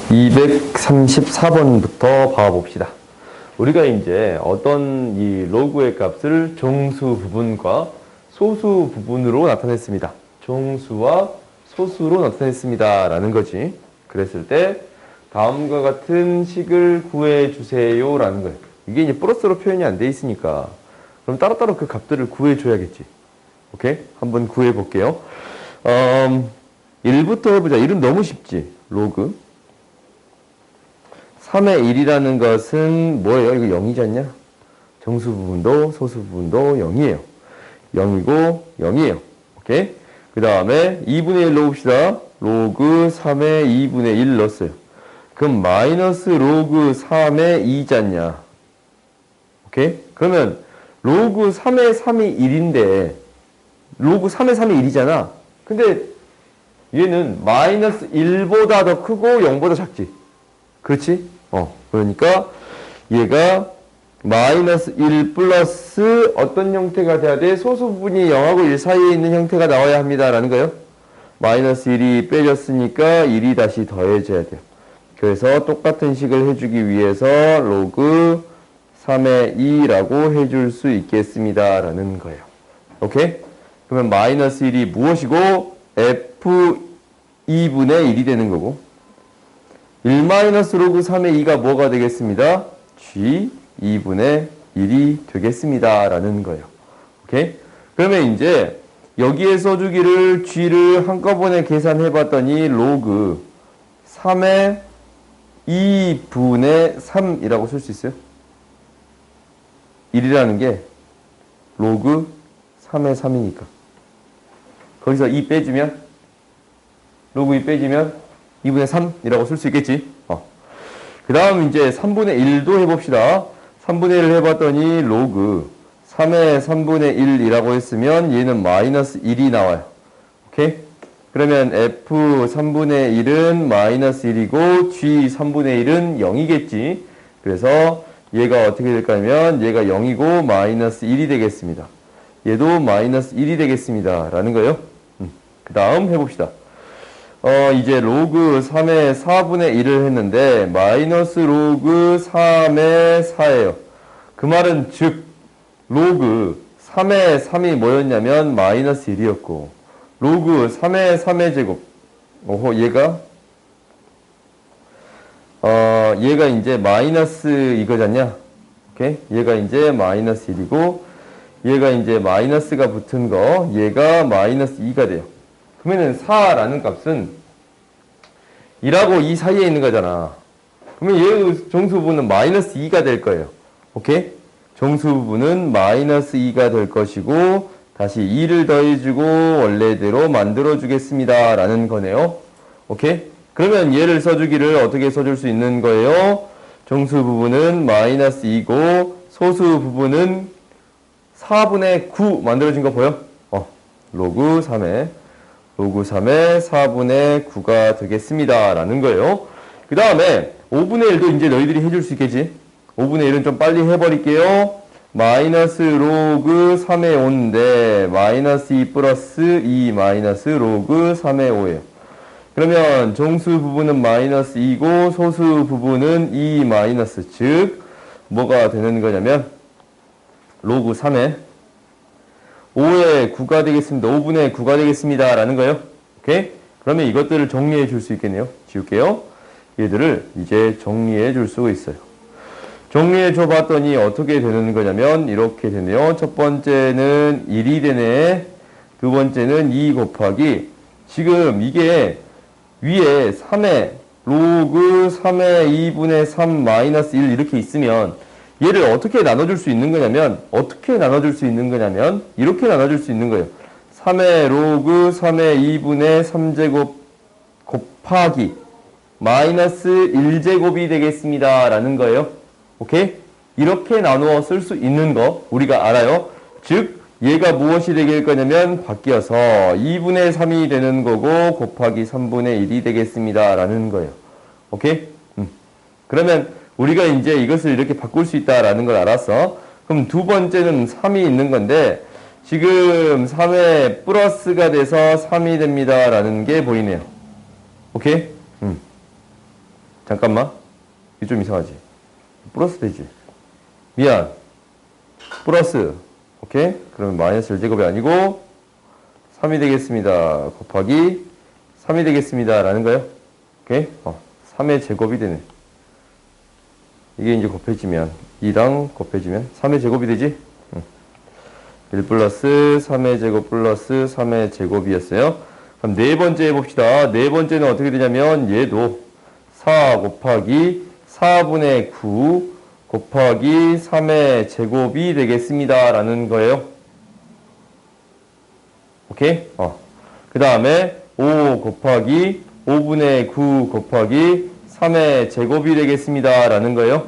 234번부터 봐봅시다. 우리가 이제 어떤 이 로그의 값을 정수 부분과 소수 부분으로 나타냈습니다. 정수와 소수로 나타냈습니다. 라는 거지. 그랬을 때 다음과 같은 식을 구해주세요. 라는 거예요. 이게 이제 플러스로 표현이 안 돼 있으니까 그럼 따로따로 그 값들을 구해줘야겠지. 오케이? 한번 구해볼게요. 1부터 해보자. 1은 너무 쉽지. 로그 3의 1이라는 것은 뭐예요? 이거 0이지 않냐? 정수 부분도 소수 부분도 0이에요. 0이고 0이에요. 오케이? 그 다음에 2분의 1 넣읍시다. 로그 3의 2분의 1 넣었어요. 그럼 마이너스 로그 3의 2지 않냐? 오케이? 그러면 로그 3의 3이 1인데 로그 3의 3이 1이잖아. 근데 얘는 마이너스 1보다 더 크고 0보다 작지. 그렇지? 그러니까 얘가 마이너스 1 플러스 어떤 형태가 돼야 돼? 소수 부분이 0하고 1 사이에 있는 형태가 나와야 합니다. 라는 거예요. 마이너스 1이 빼졌으니까 1이 다시 더해져야 돼요. 그래서 똑같은 식을 해주기 위해서 로그 3의 2라고 해줄 수 있겠습니다. 라는 거예요. 오케이? 그러면 마이너스 1이 무엇이고 F 2분의 1이 되는 거고 1 마이너스 로그 3의 2가 뭐가 되겠습니다? G 2분의 1이 되겠습니다. 라는 거예요. 오케이? 그러면 이제 여기에 써주기를 G를 한꺼번에 계산해 봤더니 로그 3의 2분의 3이라고 쓸 수 있어요? 1이라는 게 로그 3의 3이니까. 거기서 2 빼주면 로그 2 빼주면 2분의 3이라고 쓸 수 있겠지. 그 다음 이제 3분의 1도 해봅시다. 3분의 1을 해봤더니 로그 3의 3분의 1이라고 했으면 얘는 마이너스 1이 나와요. 오케이? 그러면 F 3분의 1은 마이너스 1이고 G 3분의 1은 0이겠지. 그래서 얘가 어떻게 될까면 얘가 0이고 마이너스 1이 되겠습니다. 얘도 마이너스 1이 되겠습니다. 라는 거예요. 그 다음 해봅시다. 이제 로그 3의 4분의 1을 했는데 마이너스 로그 3의 4예요. 그 말은 즉 로그 3의 3이 뭐였냐면 마이너스 1이었고 로그 3의 3의 제곱 얘가 이제 마이너스 이거잖냐. 오케이? 얘가 이제 마이너스 1이고 얘가 이제 마이너스가 붙은 거 얘가 마이너스 2가 돼요. 그러면은 4라는 값은 2하고 2 사이에 있는 거잖아. 그러면 얘의 정수 부분은 마이너스 2가 될 거예요. 오케이? 정수 부분은 마이너스 2가 될 것이고 다시 2를 더해주고 원래대로 만들어주겠습니다. 라는 거네요. 오케이? 그러면 얘를 써주기를 어떻게 써줄 수 있는 거예요? 정수 부분은 마이너스 2고 소수 부분은 4분의 9 만들어진 거 보여? 로그 3의 4분의 9가 되겠습니다. 라는 거예요. 그 다음에 5분의 1도 이제 너희들이 해줄 수 있겠지? 5분의 1은 좀 빨리 해버릴게요. 마이너스 로그 3의 5인데 마이너스 2 플러스 2 마이너스 로그 3의 5예요. 그러면 정수 부분은 마이너스 2고 소수 부분은 2 마이너스 즉 뭐가 되는 거냐면 로그 3의 5의 9가 되겠습니다. 5분의 9가 되겠습니다. 라는 거예요. 오케이? 그러면 이것들을 정리해 줄 수 있겠네요. 지울게요. 얘들을 이제 정리해 줄 수 있어요. 정리해 줘 봤더니 어떻게 되는 거냐면 이렇게 되네요. 첫 번째는 1이 되네. 두 번째는 2 곱하기 지금 이게 위에 3의 로그 3의 2분의 3 마이너스 1 이렇게 있으면 얘를 어떻게 나눠줄 수 있는 거냐면 이렇게 나눠줄 수 있는 거예요. 3의 로그 3의 2분의 3제곱 곱하기 마이너스 1제곱이 되겠습니다. 라는 거예요. 오케이? 이렇게 나누어 쓸 수 있는 거 우리가 알아요. 즉 얘가 무엇이 되길 거냐면 바뀌어서 2분의 3이 되는 거고 곱하기 3분의 1이 되겠습니다. 라는 거예요. 오케이? 그러면 우리가 이제 이것을 이렇게 바꿀 수 있다라는 걸 알았어. 그럼 두 번째는 3이 있는 건데 지금 3에 플러스가 돼서 3이 됩니다. 라는 게 보이네요. 오케이? 잠깐만. 이거 좀 이상하지? 플러스 되지? 미안. 플러스. 오케이? 그러면 마이너스 1제곱이 아니고 3이 되겠습니다. 곱하기 3이 되겠습니다. 라는 거예요. 오케이? 3의 제곱이 되네. 이게 이제 곱해지면 2랑 곱해지면 3의 제곱이 되지? 1 플러스 3의 제곱 플러스 3의 제곱이었어요. 그럼 네 번째 해봅시다. 네 번째는 어떻게 되냐면 얘도 4 곱하기 4분의 9 곱하기 3의 제곱이 되겠습니다. 라는 거예요. 오케이? 그 다음에 5 곱하기 5분의 9 곱하기 3의 제곱이 되겠습니다. 라는 거예요.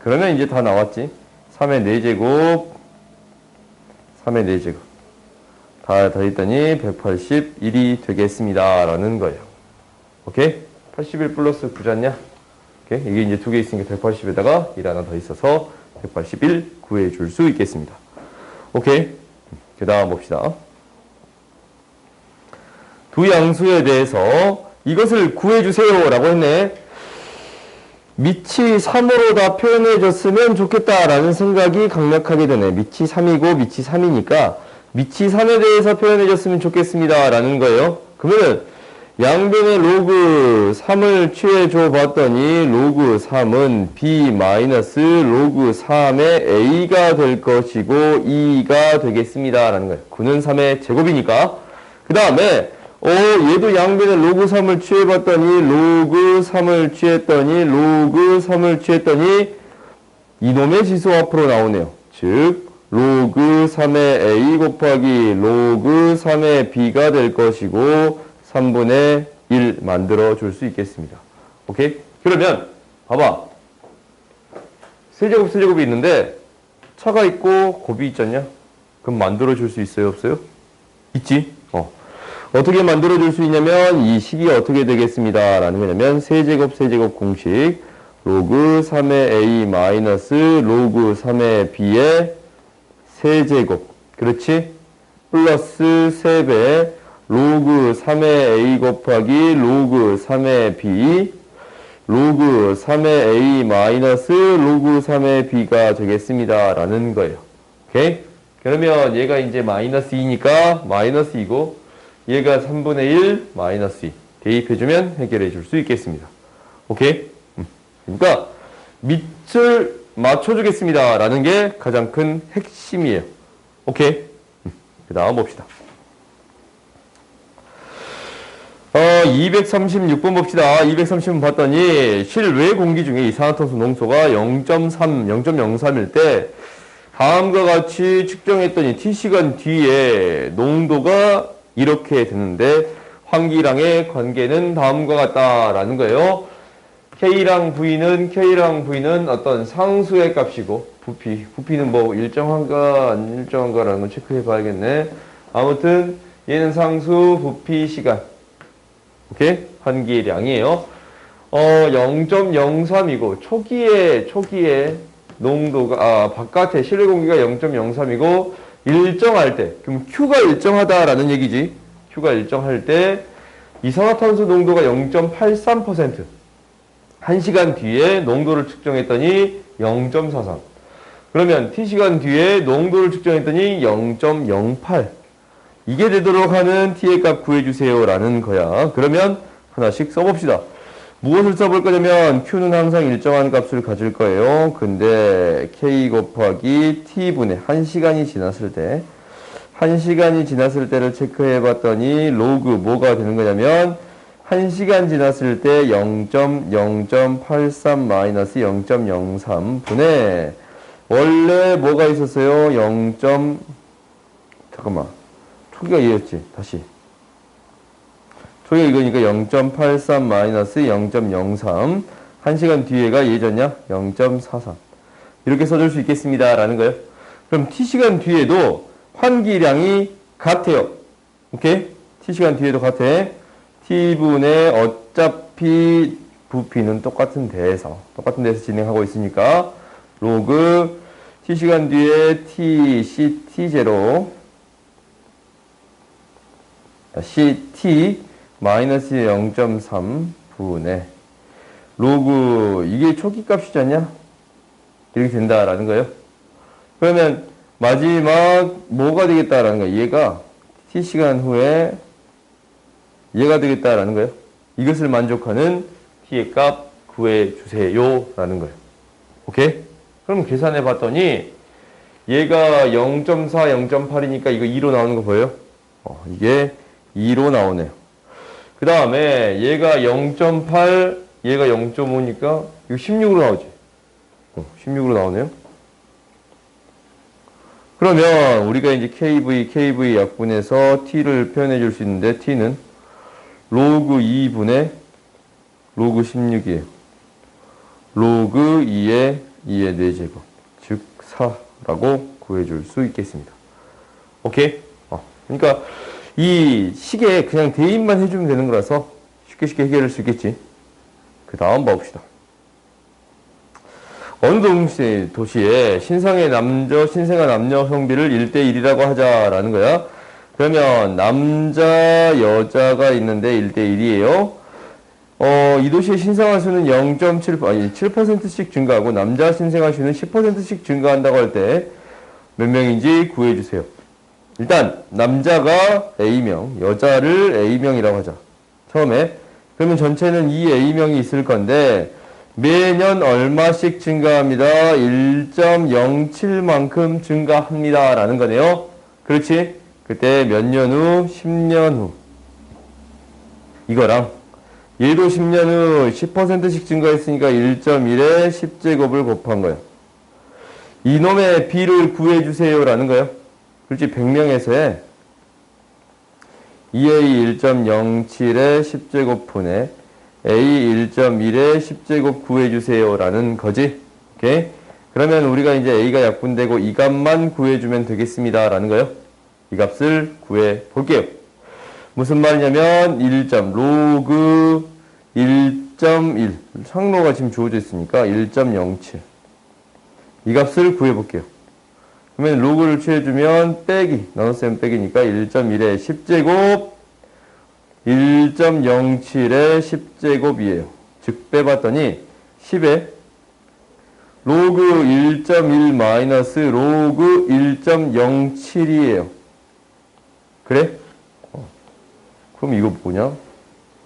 그러면 이제 다 나왔지. 3의 4제곱 3의 4제곱 다 더했더니 181이 되겠습니다. 라는 거예요. 오케이? 81 플러스 9잖냐? 오케이? 이게 이제 두 개 있으니까 180에다가 1 하나 더 있어서 181 구해줄 수 있겠습니다. 오케이? 그 다음 봅시다. 두 양수에 대해서 이것을 구해주세요 라고 했네. 밑이 3으로 다 표현해줬으면 좋겠다라는 생각이 강력하게 드네. 밑이 3이고 밑이 3이니까 밑이 3에 대해서 표현해줬으면 좋겠습니다 라는 거예요. 그러면 양변의 로그 3을 취해줘 봤더니 로그 3은 b 마이너스 로그 3의 a가 될 것이고 2가 되겠습니다 라는 거예요. 9는 3의 제곱이니까. 그 다음에 얘도 양변의 로그 3을 취해봤더니 로그 3을 취했더니 로그 3을 취했더니 이놈의 지수 앞으로 나오네요. 즉 로그 3의 a 곱하기 로그 3의 b가 될 것이고 3분의 1 만들어 줄 수 있겠습니다. 오케이? 그러면 봐봐. 세제곱 세제곱이 있는데 차가 있고 곱이 있잖냐? 그럼 만들어 줄 수 있어요? 없어요? 있지? 어떻게 만들어 줄 수 있냐면 이 식이 어떻게 되겠습니다. 라는 거냐면 세제곱 세제곱 공식 로그 3의 a 마이너스 로그 3의 b의 세제곱 그렇지? 플러스 3배 로그 3의 a 곱하기 로그 3의 b 로그 3의 a 마이너스 로그 3의 b가 되겠습니다. 라는 거예요. 오케이? 그러면 얘가 이제 마이너스 2니까 마이너스 2고 얘가 3분의 1 마이너스 2 대입해주면 해결해 줄 수 있겠습니다. 오케이? 그러니까 밑을 맞춰주겠습니다. 라는 게 가장 큰 핵심이에요. 오케이? 그 다음 봅시다. 236번 봅시다. 230번 봤더니 실외 공기 중에 이산화탄소 농도가 0.03일 때 다음과 같이 측정했더니 t시간 뒤에 농도가 이렇게 되는데 환기량의 관계는 다음과 같다라는 거예요. K랑 V는 어떤 상수의 값이고 부피는 뭐 일정한가 안 일정한가라는 걸 체크해 봐야겠네. 아무튼 얘는 상수 부피 시간. 오케이? 환기량이에요. 0.03이고 초기에 농도가 바깥에 실내 공기가 0.03이고 일정할 때, 그럼 Q가 일정하다라는 얘기지. Q가 일정할 때 이산화탄소 농도가 0.83%. 1시간 뒤에 농도를 측정했더니 0.43. 그러면 T시간 뒤에 농도를 측정했더니 0.08. 이게 되도록 하는 T의 값 구해주세요 라는 거야. 그러면 하나씩 써봅시다. 무엇을 써볼 거냐면 Q는 항상 일정한 값을 가질 거예요. 근데 K 곱하기 T분의 1시간이 지났을 때 1시간이 지났을 때를 체크해 봤더니 로그 뭐가 되는 거냐면 1시간 지났을 때 0.083 마이너스 0.03분의 원래 뭐가 있었어요? 잠깐만 초기가 얘였지. 다시 초기가 이거니까 0.83 마이너스 0.03 1시간 뒤에가 예전냐? 0.43 이렇게 써줄 수 있겠습니다 라는 거예요. 그럼 T시간 뒤에도 환기량이 같아요. 오케이? T시간 뒤에도 같아. T분의 어차피 부피는 똑같은 데에서 진행하고 있으니까 로그 T시간 뒤에 CT0 CT 마이너스 0.3분의 로그 이게 초기 값이지 않냐? 이렇게 된다라는 거예요. 그러면 마지막 뭐가 되겠다라는 거예요. 얘가 t시간 후에 얘가 되겠다라는 거예요. 이것을 만족하는 t의 값 구해주세요 라는 거예요. 오케이? 그럼 계산해 봤더니 얘가 0.4, 0.8이니까 이거 2로 나오는 거 보여요? 이게 2로 나오네요. 그 다음에 얘가 0.8, 얘가 0.5니까 이거 16으로 나오지. 16으로 나오네요. 그러면 우리가 이제 KV 약분해서 t를 표현해 줄 수 있는데 t는 로그 2분의 로그 16이에요. 로그 2의 4제곱 즉 4라고 구해줄 수 있겠습니다. 오케이? 그러니까 이 식에 그냥 대입만 해주면 되는 거라서 쉽게 해결할 수 있겠지. 그 다음 봐봅시다. 어느 도시에 신생아 남녀 성비를 1대1이라고 하자라는 거야. 그러면 남자 여자가 있는데 1대1이에요. 이 도시의 신생아 수는 7%씩 증가하고 남자 신생아 수는 10%씩 증가한다고 할 때 몇 명인지 구해주세요. 일단 남자가 A명, 여자를 A명이라고 하자. 처음에. 그러면 전체는 2A명이 있을 건데 매년 얼마씩 증가합니다. 1.07만큼 증가합니다. 라는 거네요. 그렇지? 그때 몇 년 후? 10년 후. 이거랑 얘도 10년 후 10%씩 증가했으니까 1.1에 10제곱을 곱한 거예요. 이놈의 B를 구해주세요 라는 거예요. 그렇지? 100명에서의 2A 1.07에 10제곱분의 A 1.1에 10제곱 구해주세요 라는 거지. 오케이? 그러면 우리가 이제 A가 약분되고 이 값만 구해주면 되겠습니다 라는 거예요. 이 값을 구해 볼게요. 무슨 말이냐면 1. 로그 1.1 상로가 지금 주어져 있으니까 1.07 이 값을 구해 볼게요. 그러면 로그를 취해주면 빼기 나눗셈 빼기니까 1.1에 10제곱 1.07에 10제곱이에요. 즉 빼봤더니 10에 로그 1.1 마이너스 로그 1.07이에요. 그래? 그럼 이거 뭐냐?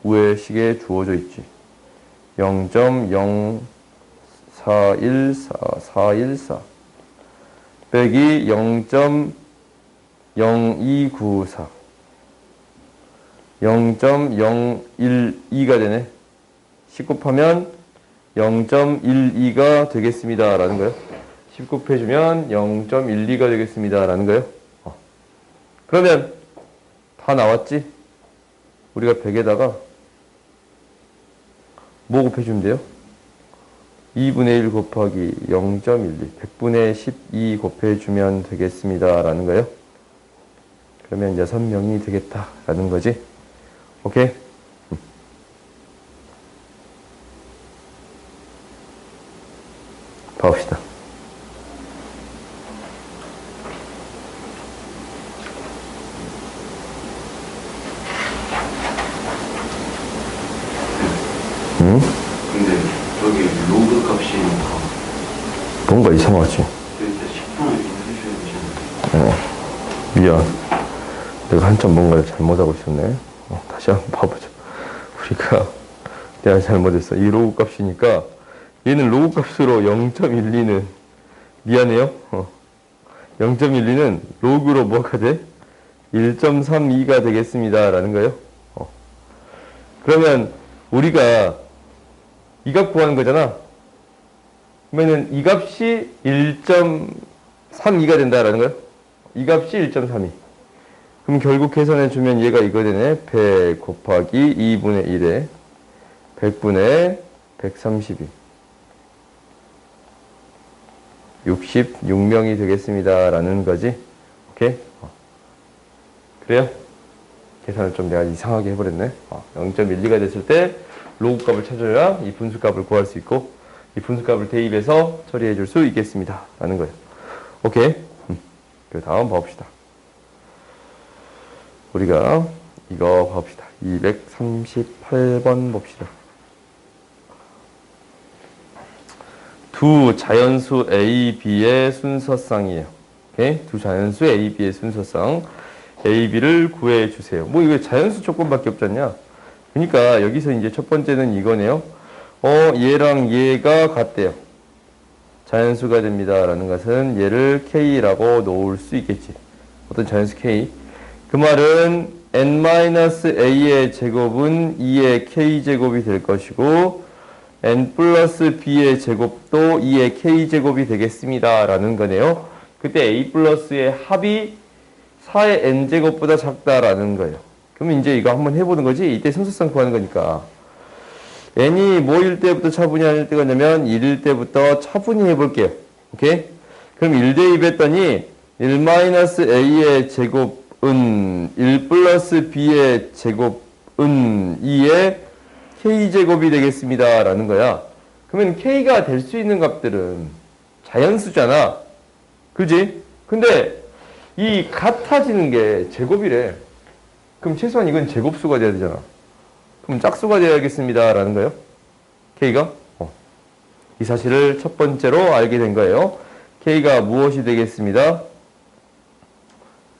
위에 식에 주어져 있지. 0.0414 빼기 0.0294 0.012가 되네. 10 곱하면 0.12가 되겠습니다 라는 거예요. 10 곱해주면 0.12가 되겠습니다 라는 거예요. 그러면 다 나왔지? 우리가 100에다가 뭐 곱해주면 돼요? 2분의 1 곱하기 0.12 100분의 12 곱해주면 되겠습니다 라는 거예요. 그러면 6명이 되겠다 라는 거지. 오케이? 봐봅시다. 근데 저기 로그 값이 뭔가 이상하지? 진짜 10분을 해주셔야 되잖아요. 미안. 내가 한참 뭔가를 잘못하고 있었네. 다시 한번 봐보자. 내가 잘못했어. 이 로그 값이니까 얘는 로그 값으로 0.12는 미안해요. 0.12는 로그로 뭐가 돼? 1.32가 되겠습니다 라는 거예요. 그러면 우리가 이 값 구하는 거잖아. 그러면은 이 값이 1.32가 된다라는 거예요. 이 값이 1.32. 그럼 결국 계산해 주면 얘가 이거 되네. 100 곱하기 2분의 1에 100분의 132. 66명이 되겠습니다 라는 거지. 오케이? 그래요? 계산을 좀 내가 이상하게 해버렸네. 0.12가 됐을 때 로그 값을 찾아야 이 분수 값을 구할 수 있고 이 분수 값을 대입해서 처리해 줄 수 있겠습니다 라는 거예요. 오케이? 그 다음 봐봅시다. 우리가 이거 봐봅시다. 238번 봅시다. 두 자연수 A, B의 순서쌍이에요. 오케이? 두 자연수 A, B의 순서쌍. A, B를 구해 주세요. 뭐 이거 자연수 조건밖에 없잖냐? 그러니까 여기서 이제 첫 번째는 이거네요. 얘랑 얘가 같대요. 자연수가 됩니다. 라는 것은 얘를 K라고 놓을 수 있겠지. 어떤 자연수 K. 그 말은 n-a의 제곱은 2의 K제곱이 될 것이고 n 플러스 B의 제곱도 2의 K제곱이 되겠습니다. 라는 거네요. 그때 A 플러스의 합이 4의 N제곱보다 작다라는 거예요. 그럼 이제 이거 한번 해보는 거지? 이때 순서상 구하는 거니까. n이 뭐일 때부터 차분히 아닐 때가 냐면 1일 때부터 차분히 해볼게요. 오케이? 그럼 1대2 했더니 1-a의 제곱은 1 플러스 b의 제곱은 2의 k제곱이 되겠습니다. 라는 거야. 그러면 k가 될 수 있는 값들은 자연수잖아. 그지? 근데 이 같아지는 게 제곱이래. 그럼 최소한 이건 제곱수가 돼야 되잖아. 그럼 짝수가 되어야겠습니다. 라는 거예요. K가. 이 사실을 첫 번째로 알게 된 거예요. K가 무엇이 되겠습니다?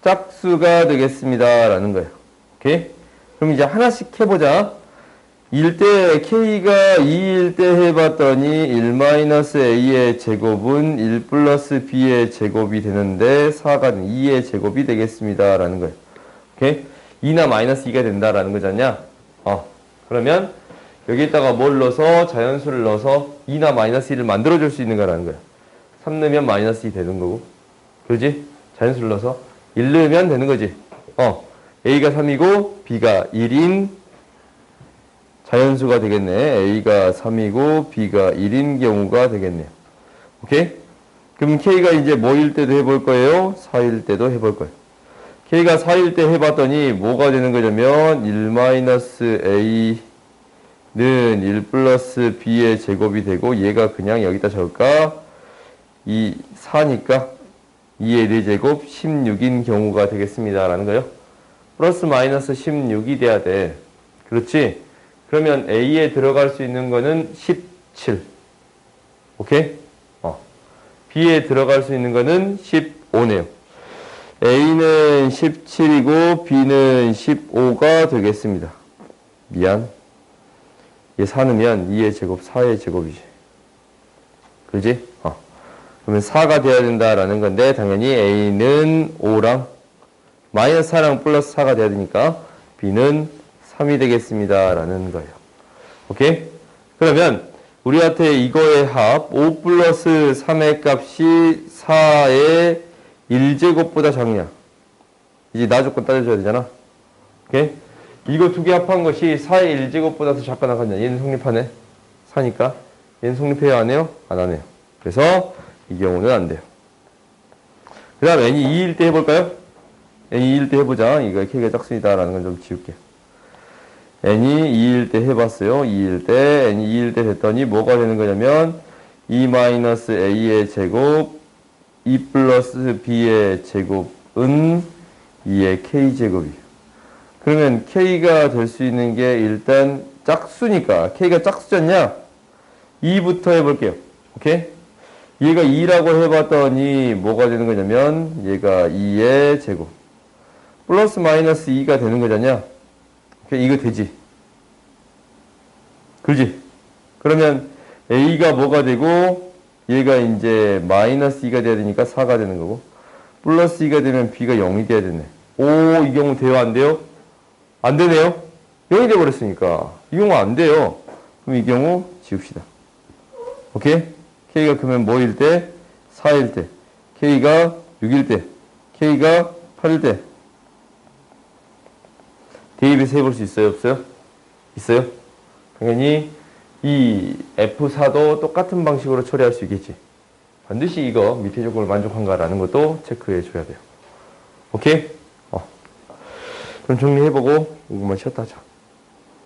짝수가 되겠습니다. 라는 거예요. 오케이? 그럼 이제 하나씩 해보자. 1대 K가 2일 때 해봤더니 1-a의 제곱은 1 플러스 b의 제곱이 되는데 4가 2의 제곱이 되겠습니다. 라는 거예요. 오케이? 2나 마이너스 2가 된다라는 거잖냐? 그러면 여기에다가 뭘 넣어서 자연수를 넣어서 2나 마이너스 2를 만들어줄 수 있는 거라는 거야. 3 넣으면 마이너스 2 되는 거고. 그러지? 자연수를 넣어서 1 넣으면 되는 거지. A가 3이고 B가 1인 자연수가 되겠네. A가 3이고 B가 1인 경우가 되겠네요. 오케이? 그럼 K가 이제 뭐일 때도 해볼 거예요? 4일 때도 해볼 거예요. K가 4일 때 해봤더니 뭐가 되는 거냐면 1-a는 1 플러스 b의 제곱이 되고 얘가 그냥 여기다 적을까? 4니까 2의 4제곱 16인 경우가 되겠습니다. 라는 거예요. 플러스 마이너스 16이 돼야 돼. 그렇지? 그러면 A에 들어갈 수 있는 거는 17. 오케이? B에 들어갈 수 있는 거는 15네요. A는 17이고 B는 15가 되겠습니다. 미안. 얘 4 넣으면 2의 제곱, 4의 제곱이지. 그지? 그러면 4가 돼야 된다라는 건데 당연히 A는 5랑 마이너스 4랑 플러스 4가 돼야 되니까 B는 3이 되겠습니다. 라는 거예요. 오케이? 그러면 우리한테 이거의 합 5 플러스 3의 값이 4의 1제곱보다 작냐? 이제 나 조건 따져줘야 되잖아. 오케이? 이거 두 개 합한 것이 4의 1제곱보다 더 작거나 같냐? 얘는 성립하네. 4니까. 얘는 성립해요? 안 해요? 안 하네요. 그래서 이 경우는 안 돼요. 그 다음 n이 2일 때 해볼까요? n이 2일 때 해보자. 이거 K가 짝수이다 라는 건 좀 지울게. n이 2일 때 해봤어요. 2일 때. n이 2일 때 됐더니 뭐가 되는 거냐면 2-a의 제곱 2 플러스 b의 제곱은 2의 k제곱이에요. 그러면 k가 될 수 있는 게 일단 짝수니까 k가 짝수잖냐? 2부터 해볼게요. 오케이? 얘가 2라고 해봤더니 뭐가 되는 거냐면 얘가 2의 제곱 플러스 마이너스 2가 되는 거잖냐? 오케이? 이거 되지? 그지? 그러면 a가 뭐가 되고 얘가 이제 마이너스 2가 돼야 되니까 4가 되는 거고 플러스 2가 되면 b가 0이 돼야 되네. 오, 이 경우 돼요? 안 돼요? 안 되네요? 0이 돼버렸으니까 이 경우 안 돼요. 그럼 이 경우 지웁시다. 오케이? K가 그러면 뭐일 때? 4일 때. K가 6일 때. K가 8일 때. 대입해서 해볼 수 있어요? 없어요? 있어요? 당연히 이 F4도 똑같은 방식으로 처리할 수 있겠지. 반드시 이거 밑에 조건을 만족한가라는 것도 체크해 줘야 돼요. 오케이? 그럼 정리해보고 이것만 쉬었다 하자.